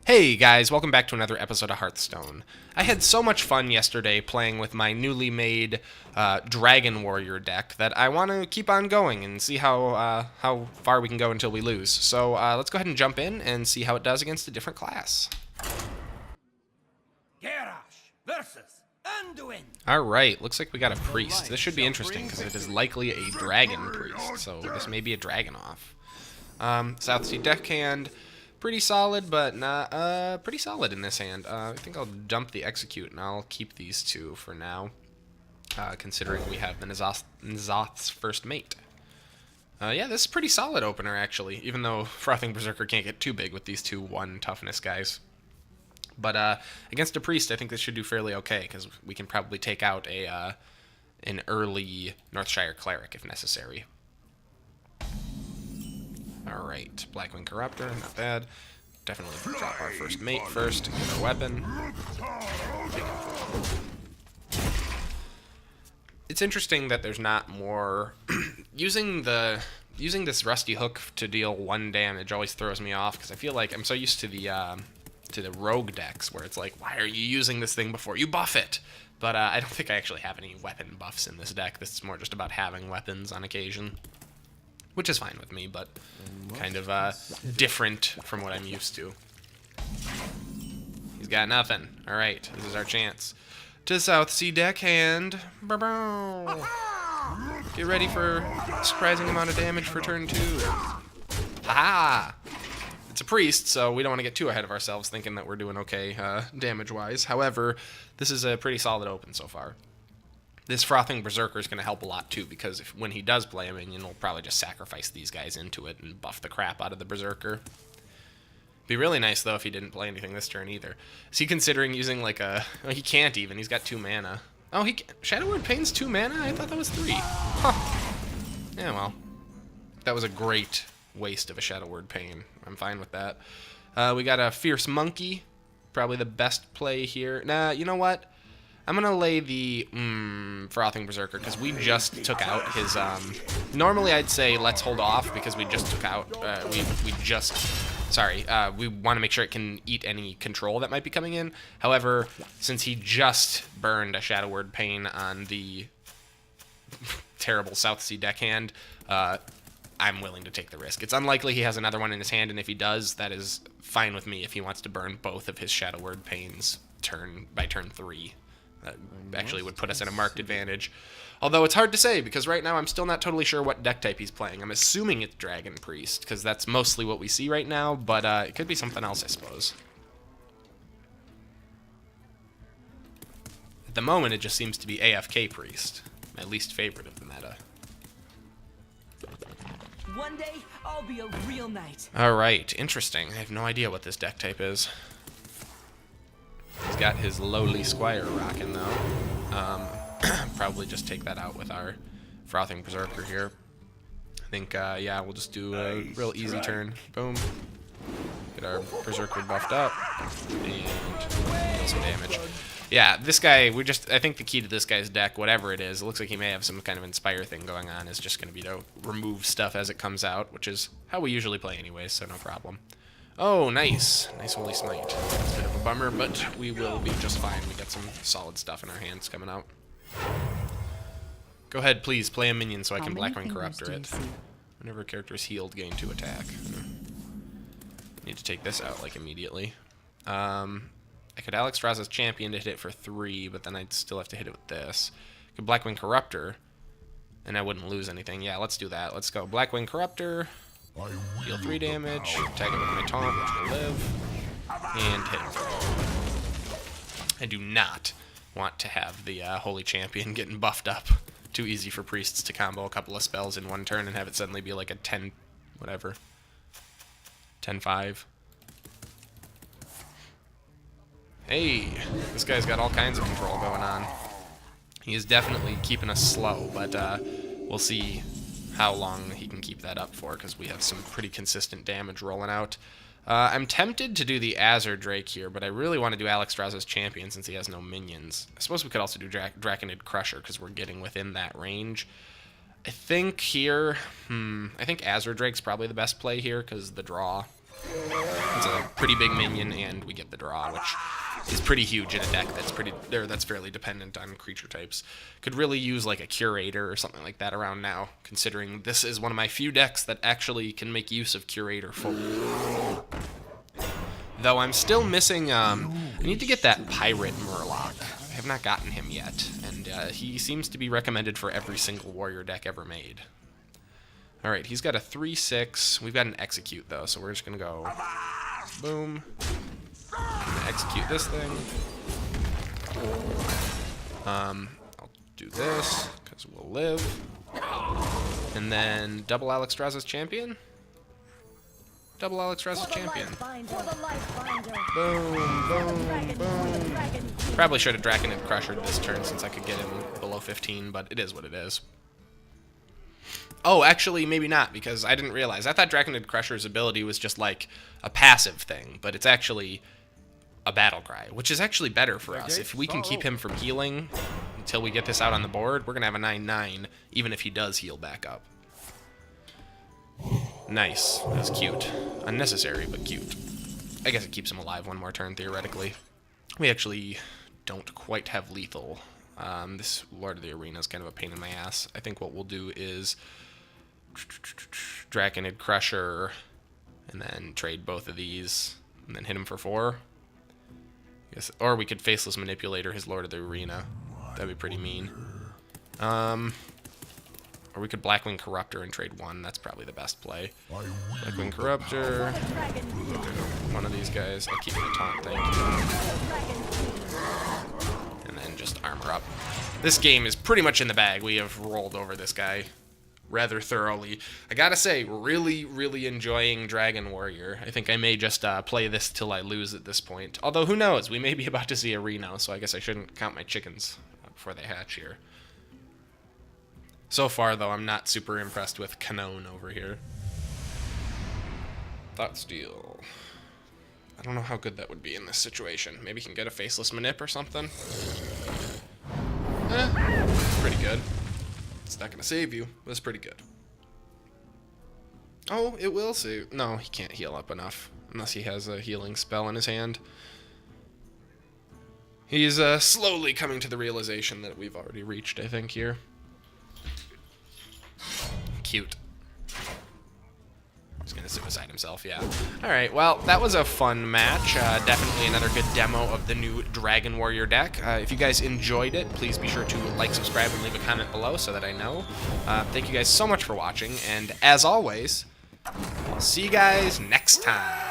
Hey guys, welcome back to another episode of Hearthstone. I had so much fun yesterday playing with my newly made Dragon Warrior deck that I want to keep on going and see how far we can go until we lose. So let's go ahead and jump in and see how it does against a different class. Garrosh versus Anduin. Alright, looks like we got a priest. This should be interesting because it is likely a dragon priest, so this may be a dragon off. South Sea deckhand. Pretty solid, but not pretty solid in this hand. I think I'll dump the execute and I'll keep these two for now, considering we have the N'Zoth's first mate. Yeah, this is a pretty solid opener actually, even though Frothing Berserker can't get too big with these two 1 toughness guys. But against a priest, I think this should do fairly okay because we can probably take out an early Northshire cleric if necessary. Alright, Blackwing Corruptor, not bad. Definitely drop our first mate first, get our weapon. It's interesting that there's not more... using this Rusty Hook to deal 1 damage always throws me off, because I feel like I'm so used to the rogue decks, where it's like, why are you using this thing before you buff it? But I don't think I actually have any weapon buffs in this deck. This is more just about having weapons on occasion. Which is fine with me, but kind of different from what I'm used to. He's got nothing. Alright, this is our chance. To South Sea deckhand. Get ready for a surprising amount of damage for turn 2. Haha! It's a priest, so we don't want to get too ahead of ourselves thinking that we're doing okay damage-wise. However, this is a pretty solid open so far. This Frothing Berserker is going to help a lot, too, because when he does play a minion, he'll probably just sacrifice these guys into it and buff the crap out of the Berserker. Be really nice, though, if he didn't play anything this turn, either. Is he considering using, like, a... Well, he can't, even. He's got 2 mana. Oh, Shadow Word Pain's 2 mana? I thought that was 3. Huh. Yeah, well. That was a great waste of a Shadow Word Pain. I'm fine with that. We got a Fierce Monkey. Probably the best play here. Nah, you know what? I'm going to lay the Frothing Berserker, because we just took out his... Normally I'd say let's hold off, because we just took out... we want to make sure it can eat any control that might be coming in. However, since he just burned a Shadow Word Pain on the terrible South Sea deckhand, I'm willing to take the risk. It's unlikely he has another one in his hand, and if he does, that is fine with me if he wants to burn both of his Shadow Word Pains by turn 3. That actually would put us at a marked advantage. Although it's hard to say, because right now I'm still not totally sure what deck type he's playing. I'm assuming it's Dragon Priest, because that's mostly what we see right now, but it could be something else, I suppose. At the moment, it just seems to be AFK Priest, my least favorite of the meta. One day, I'll be a real knight. Alright, interesting. I have no idea what this deck type is. He's got his lowly Squire rocking, though. Probably just take that out with our Frothing Berserker here. I think, yeah, we'll just do a real easy turn. Boom. Get our Berserker buffed up. And deal some damage. Yeah, this guy, I think the key to this guy's deck, whatever it is, it looks like he may have some kind of Inspire thing going on, is just going to be to remove stuff as it comes out, which is how we usually play anyways, so no problem. Oh, nice. Nice Holy Smite. That's a bit of a bummer, but we will be just fine. We got some solid stuff in our hands coming out. Go ahead, please, play a minion so I can Blackwing Corruptor it. Whenever a character is healed, gain 2 attack. Need to take this out, like, immediately. I could Alexstrasza's Champion to hit it for 3, but then I'd still have to hit it with this. I could Blackwing Corruptor, and I wouldn't lose anything. Yeah, let's do that. Let's go Blackwing Corruptor. Deal 3 damage, tag it with my taunt, which will live, and hit him. I do not want to have the Holy Champion getting buffed up. Too easy for priests to combo a couple of spells in 1 turn and have it suddenly be like a 10, whatever, 10-5. Hey, this guy's got all kinds of control going on. He is definitely keeping us slow, but we'll see how long he can keep that up for, because we have some pretty consistent damage rolling out. I'm tempted to do the Azure Drake here, but I really want to do Alexstrasza's Champion since he has no minions. I suppose we could also do Draconid Crusher, because we're getting within that range. I think here, I think Azure Drake's probably the best play here, because the draw. It's a pretty big minion, and we get the draw, which is pretty huge in a deck that's fairly dependent on creature types. Could really use like a Curator or something like that around now, considering this is one of my few decks that actually can make use of Curator fully. Though I'm still missing, I need to get that Pirate Murloc. I have not gotten him yet, and he seems to be recommended for every single warrior deck ever made. Alright, he's got a 3/6. We've got an Execute, though, so we're just going to go boom. Execute this thing. I'll do this, because we'll live. And then double Alexstrasza's Champion. Double Alexstrasza's Champion. Boom, boom, boom. Probably should have Draconid Crusher this turn since I could get him below 15, but it is what it is. Oh, actually, maybe not, because I didn't realize. I thought Draconid Crusher's ability was just like a passive thing, but it's actually a battle cry, which is actually better for us. If we can keep him from healing until we get this out on the board, we're going to have a 9/9, even if he does heal back up. Nice. That was cute. Unnecessary, but cute. I guess it keeps him alive one more turn, theoretically. We actually don't quite have lethal. This Lord of the Arena is kind of a pain in my ass. I think what we'll do is Draconid Crusher, and then trade both of these, and then hit him for 4. Yes, or we could Faceless Manipulator his Lord of the Arena. That'd be pretty mean. Or we could Blackwing Corruptor and trade 1. That's probably the best play. Blackwing Corruptor. One of these guys. I'll keep it a taunt, thank you. And then just armor up. This game is pretty much in the bag. We have rolled over this guy rather thoroughly. I gotta say, really, really enjoying Dragon Warrior. I think I may just play this till I lose at this point. Although, who knows? We may be about to see a Reno, so I guess I shouldn't count my chickens before they hatch here. So far, though, I'm not super impressed with Canon over here. Thought Steal. I don't know how good that would be in this situation. Maybe he can get a Faceless Manip or something. Pretty good. It's not going to save you, but it's pretty good. Oh, it will save. No, he can't heal up enough. Unless he has a healing spell in his hand. He's slowly coming to the realization that we've already reached, I think, here. Cute. He's gonna suicide himself, yeah. Alright, well, that was a fun match. Definitely another good demo of the new Dragon Warrior deck. If you guys enjoyed it, please be sure to like, subscribe, and leave a comment below so that I know. Thank you guys so much for watching, and as always, I'll see you guys next time.